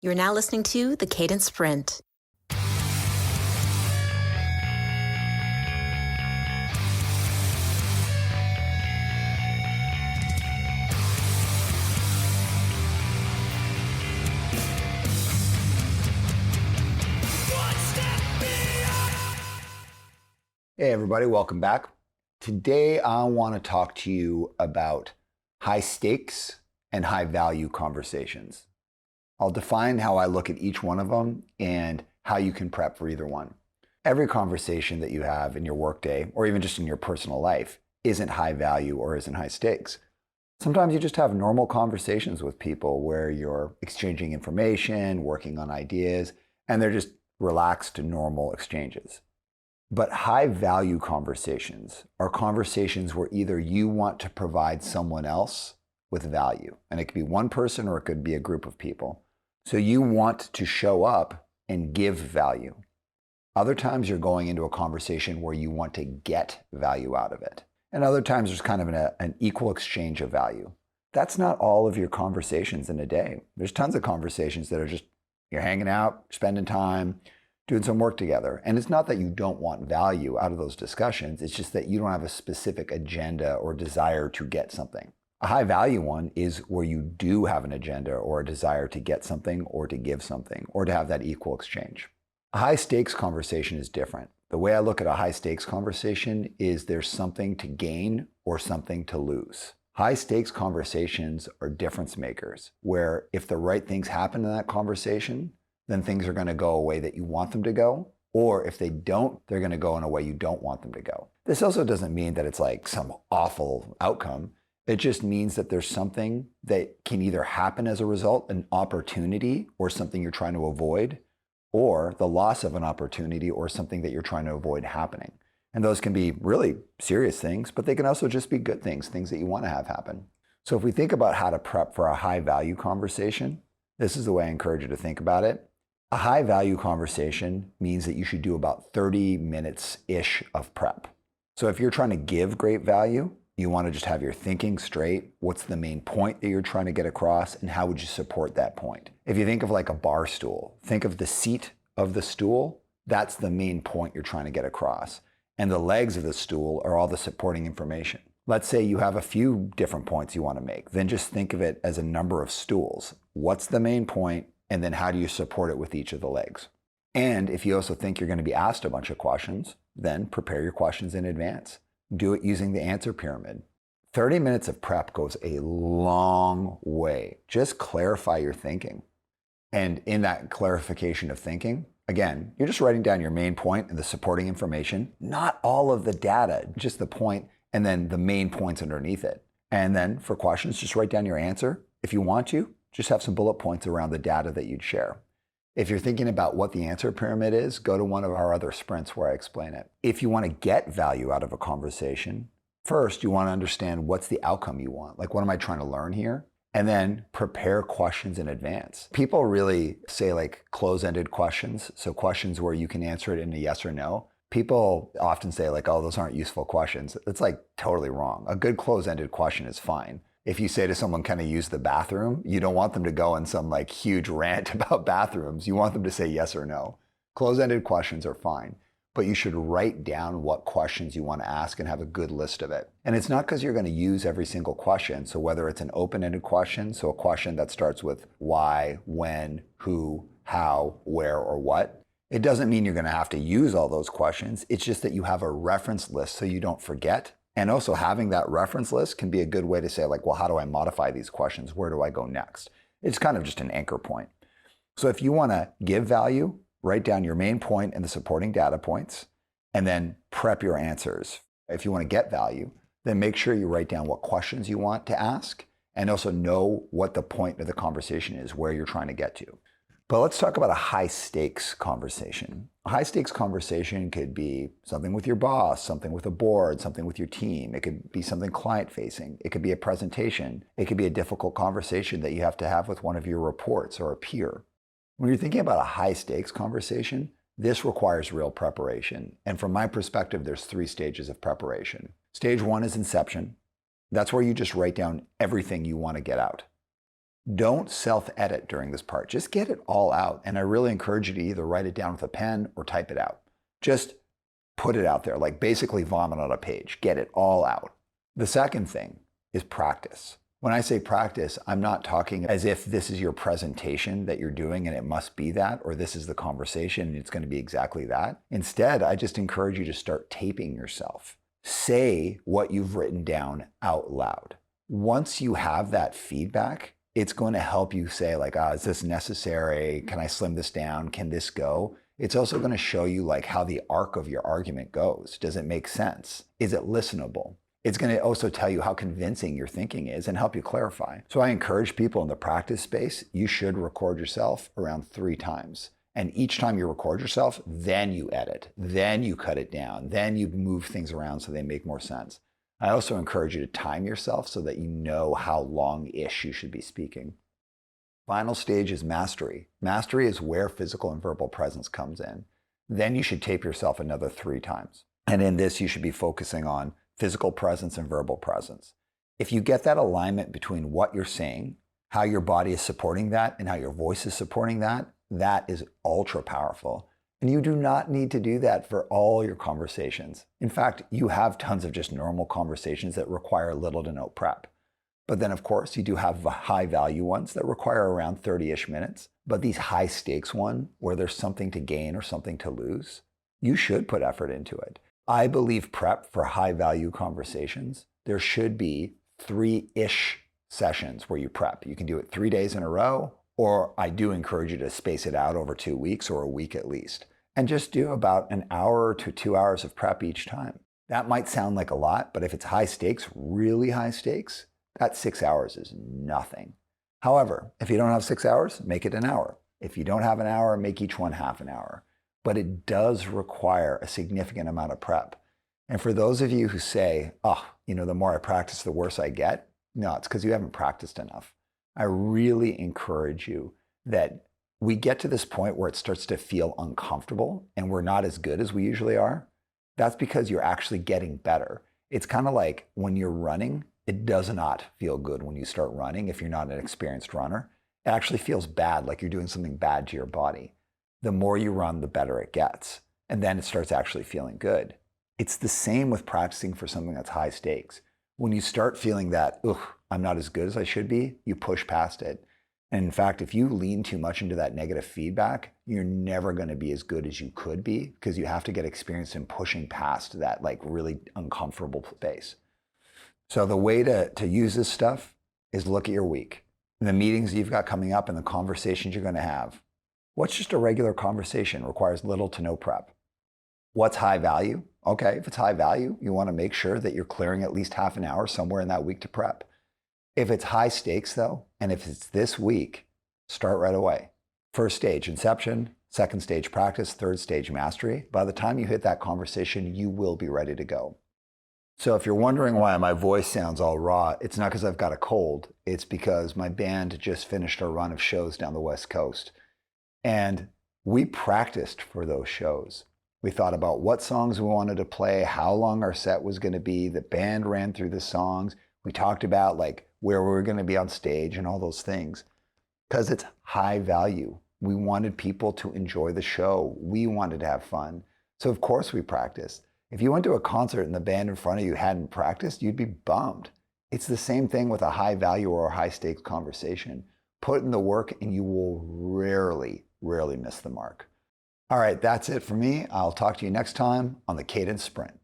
You're now listening to the Cadence Sprint. Hey everybody, welcome back. Today I want to talk to you about high stakes and high value conversations. I'll define how I look at each one of them and how you can prep for either one. Every conversation that you have in your workday or even just in your personal life isn't high value or isn't high stakes. Sometimes you just have normal conversations with people where you're exchanging information, working on ideas, and they're just relaxed, normal exchanges. But high value conversations are conversations where either you want to provide someone else with value, and it could be one person or it could be a group of people. So you want to show up and give value. Other times you're going into a conversation where you want to get value out of it. And other times there's kind of an equal exchange of value. That's not all of your conversations in a day. There's tons of conversations that are just you're hanging out, spending time, doing some work together. And it's not that you don't want value out of those discussions. It's just that you don't have a specific agenda or desire to get something. A high value one is where you do have an agenda or a desire to get something or to give something or to have that equal exchange. A high stakes conversation is different. The way I look at a high stakes conversation is there's something to gain or something to lose. High stakes conversations are difference makers, where if the right things happen in that conversation, then things are going to go a way that you want them to go. Or if they don't, they're going to go in a way you don't want them to go. This also doesn't mean that it's like some awful outcome. It just means that there's something that can either happen as a result, an opportunity or something you're trying to avoid, or the loss of an opportunity or something that you're trying to avoid happening. And those can be really serious things, but they can also just be good things, things that you want to have happen. So if we think about how to prep for a high value conversation, this is the way I encourage you to think about it. A high value conversation means that you should do about 30 minutes-ish of prep. So if you're trying to give great value, you want to just have your thinking straight. What's the main point that you're trying to get across, and how would you support that point? If you think of like a bar stool, think of the seat of the stool. That's the main point you're trying to get across. And the legs of the stool are all the supporting information. Let's say you have a few different points you want to make. Then just think of it as a number of stools. What's the main point? And then how do you support it with each of the legs? And if you also think you're going to be asked a bunch of questions, then prepare your questions in advance. Do it using the answer pyramid. 30 minutes of prep goes a long way. Just clarify your thinking. And in that clarification of thinking, again, you're just writing down your main point and the supporting information, not all of the data, just the point and then the main points underneath it. And then for questions, just write down your answer. If you want to, just have some bullet points around the data that you'd share. If you're thinking about what the answer pyramid is, go to one of our other sprints where I explain it. If you want to get value out of a conversation, first you want to understand what's the outcome you want. Like, what am I trying to learn here? And then prepare questions in advance. People really say like close-ended questions, so questions where you can answer it in a yes or no. People often say like, oh, those aren't useful questions. It's like totally wrong. A good close-ended question is fine. If you say to someone, can I use the bathroom? You don't want them to go on some like huge rant about bathrooms. You want them to say yes or no. Close-ended questions are fine, but you should write down what questions you want to ask and have a good list of it. And it's not because you're going to use every single question. So whether it's an open-ended question, so a question that starts with why, when, who, how, where, or what, it doesn't mean you're going to have to use all those questions. It's just that you have a reference list so you don't forget. And also having that reference list can be a good way to say like, well, how do I modify these questions? Where do I go next? It's kind of just an anchor point. So if you want to give value, write down your main point and the supporting data points, and then prep your answers. If you want to get value, then make sure you write down what questions you want to ask and also know what the point of the conversation is, where you're trying to get to. But let's talk about a high stakes conversation. A high stakes conversation could be something with your boss, something with a board, something with your team. It could be something client facing. It could be a presentation. It could be a difficult conversation that you have to have with one of your reports or a peer. When you're thinking about a high stakes conversation, this requires real preparation. And from my perspective, there's 3 stages of preparation. Stage 1 is inception. That's where you just write down everything you want to get out. Don't self-edit during this part. Just get it all out. And I really encourage you to either write it down with a pen or type it out. Just put it out there, like basically vomit on a page. Get it all out. The second thing is practice. When I say practice, I'm not talking as if this is your presentation that you're doing and it must be that, or this is the conversation and it's going to be exactly that. Instead, I just encourage you to start taping yourself. Say what you've written down out loud. Once you have that feedback, it's going to help you say like, is this necessary? Can I slim this down? Can this go? It's also going to show you like how the arc of your argument goes. Does it make sense? Is it listenable? It's going to also tell you how convincing your thinking is and help you clarify. So I encourage people in the practice space, you should record yourself around 3 times. And each time you record yourself, then you edit, then you cut it down, then you move things around so they make more sense. I also encourage you to time yourself so that you know how long-ish you should be speaking. Final stage is mastery. Mastery is where physical and verbal presence comes in. Then you should tape yourself another 3 times. And in this, you should be focusing on physical presence and verbal presence. If you get that alignment between what you're saying, how your body is supporting that, and how your voice is supporting that, that is ultra powerful. And you do not need to do that for all your conversations. In fact, you have tons of just normal conversations that require little to no prep. But then, of course, you do have high value ones that require around 30-ish minutes. But these high stakes ones, where there's something to gain or something to lose, you should put effort into it. I believe prep for high value conversations, there should be 3-ish sessions where you prep. You can do it 3 days in a row, or I do encourage you to space it out over 2 weeks or a week at least. And just do about an hour to 2 hours of prep each time. That might sound like a lot, but if it's high stakes, really high stakes, that 6 hours is nothing. However, if you don't have 6 hours, make it an hour. If you don't have an hour, make each one half an hour. But it does require a significant amount of prep. And for those of you who say, the more I practice, the worse I get, no, it's because you haven't practiced enough. I really encourage you that we get to this point where it starts to feel uncomfortable and we're not as good as we usually are. That's because you're actually getting better. It's kind of like when you're running, it does not feel good when you start running if you're not an experienced runner. It actually feels bad, like you're doing something bad to your body. The more you run, the better it gets. And then it starts actually feeling good. It's the same with practicing for something that's high stakes. When you start feeling that, I'm not as good as I should be, you push past it. And in fact, if you lean too much into that negative feedback, you're never going to be as good as you could be because you have to get experience in pushing past that like really uncomfortable space. So the way to use this stuff is look at your week, the meetings you've got coming up and the conversations you're going to have. What's just a regular conversation? Requires little to no prep. What's high value? Okay, if it's high value, you want to make sure that you're clearing at least half an hour somewhere in that week to prep. If it's high stakes though, and if it's this week, start right away. First stage, inception. Second stage, practice. Third stage, mastery. By the time you hit that conversation, you will be ready to go. So if you're wondering why my voice sounds all raw, it's not because I've got a cold. It's because my band just finished a run of shows down the West Coast. And we practiced for those shows. We thought about what songs we wanted to play, how long our set was going to be. The band ran through the songs. We talked about like where we were going to be on stage and all those things. Because it's high value. We wanted people to enjoy the show. We wanted to have fun. So of course we practiced. If you went to a concert and the band in front of you hadn't practiced, you'd be bummed. It's the same thing with a high value or a high stakes conversation. Put in the work and you will rarely miss the mark. All right, that's it for me. I'll talk to you next time on the Cadence Sprint.